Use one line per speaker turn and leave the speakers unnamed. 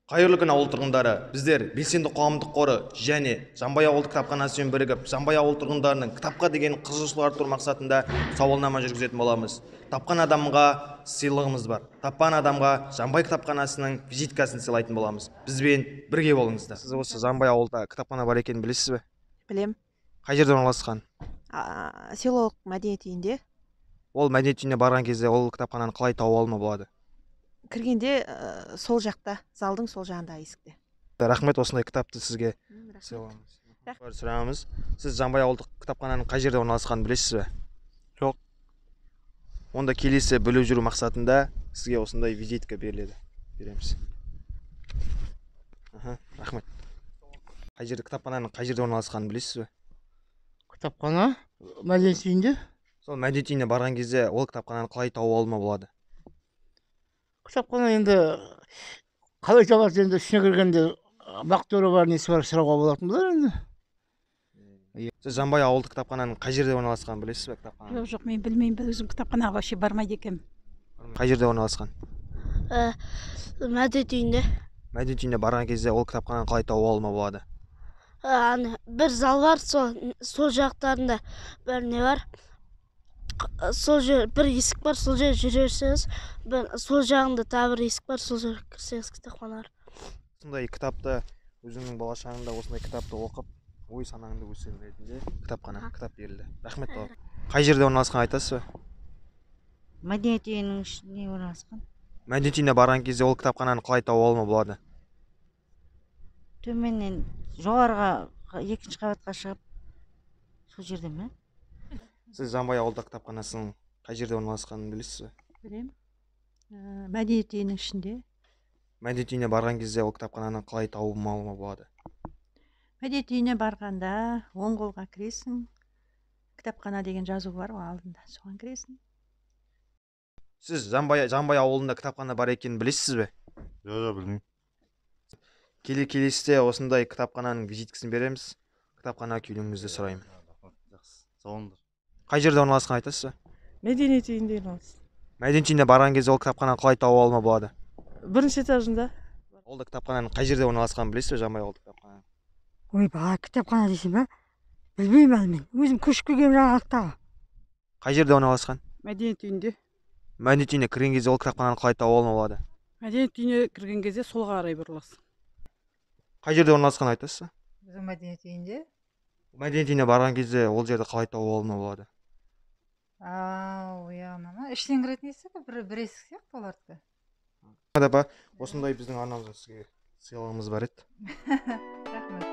Қайырлы күн ауыл тұрғындары, біздер белсенді қоғамдық қоры және Жанбай ауылдық кітапханасымен бірігіп, Жанбай ауыл тұрғындарының кітапқа деген қызығушылығын арттыру мақсатында сауалнама жүргізетін боламыз. Тапқан адамға сыйлығымыз бар. Тапқан адамға Жанбай кітапханасының визиткасын сыйлайтын боламыз. Бізбен бірге болыңыздар. Сіз осы Жанбай ауылда кітапхана бар екенін білесіз бе?
Білем.
Қай жерде орналасқан?
Селолық мәдениет үйінде.
Ол мәдениет үйіне барған кезде ол кітапхананы қалай тауып алуға болады?
Кіргенде сол жақта, залдың сол жағында есікте.
Рахмет, осындай кітапты сізге сыйламыз. Сұрағымыз, сіз Жанбай ауылдық кітапхананың қай жерде орналасқанын білесіз бе?
Жоқ.
Онда келесі біліп жүру мақсатында сізге осындай визитка береміз. Рахмет. Кітапхананың қай жерде орналасқанын білесіз бе?
Кітапхана мәдениет үйінде.
Сол мәдениет үйіне барған кезде ол кітапхананы қалай тауып алуға болады?
Кітапхана енді қалай табасыз, енді ішіне кіргенде бақтөрі бар, несі бар, сұрауға болатын болар енді.
Сіз Жанбай ауылдық кітапхананың қай жерде орналасқанын білесіз бе? Кітапхана?
Жоқ, мен білмеймін, өзім кітапханаға вообще бармайды екенмін.
Қай жерде орналасқан?
Мәдениет үйінде.
Мәдениет үйіне барған кезде ол кітапхананы қалай тауып алуға болады?
Бір зал бар, сол жақтарында бір не бар. Сол жер бір есік бар, сол жер жүресіз. Сол жағында тағы бір есік бар, сол жер кірсеңіз кітапхана бар.
Осындай кітапты, өзіңнің болашағыңда осындай кітапты оқып, ой санаңды өсіру ретінде кітап берілді. Рахмет бауыр. Қай жерде орналасқан айтасыз ба?
Мәдениет үйінің ішіне орналасқан.
Мәдениет үйіне барған кезде ол кітапхананы қалай тауып алуға болады?
Төменнен жоғарыға екінші қабатқа шығып, сол жерде ме?
Сіз Жанбай ауылдық кітапханасының қай жерде орналасқанын білесіз бе?
Білем. Мәдениет үйінің ішінде.
Мәдениет үйіне барған кезде ол кітапхананы қалай тауып алуға болады?
Мәдениет үйіне барғанда оң қолға кіресің. Кітапхана деген жазу бар ғой алдында, соған кіресің.
Сіз Жанбай ауылында кітапхана бар екенін білесіз бе?
Жоқ, білмеймін.
Келесіде осындай кітапхананың визиткасын береміз. Кітапхана келуіңізді сұраймын.
Сау болыңдар.
Қай жерде орналасқан айтасыз ба?
Мәдениет үйінде орналасқан.
Мәдениет үйіне барған кезде ол кітапхананы қалай тауып алуға болады?
Бірінші этажында.
Ол кітапхананың қай жерде орналасқанын білесіз бе, Жанбай ауылдық кітапхананың?
Ой, кітапхана дейсің бе? Білмеймін әлі мен. Өзім көшіп келгенмін жаңалықтағы.
Қай жерде орналасқан?
Мәдениет үйінде.
Мәдениет үйіне кірген кезде ол кітапхананы қалай тауып алуға болады?
Мәдениет үйіне кірген кезде солға қарай бұрыласың.
Қай жерде орналасқан айтасыз ба?
Біздің мәдениет үйінде.
Мәдениет үйіне барған кезде ол жерді қалай тауып алуға болады?
Ояна, іштен кіретін есік, бір есік сияқты олардікі.
Апа, осындай біздің арнамыздан сізге сыйлығымыз бар еді.
Рахмет.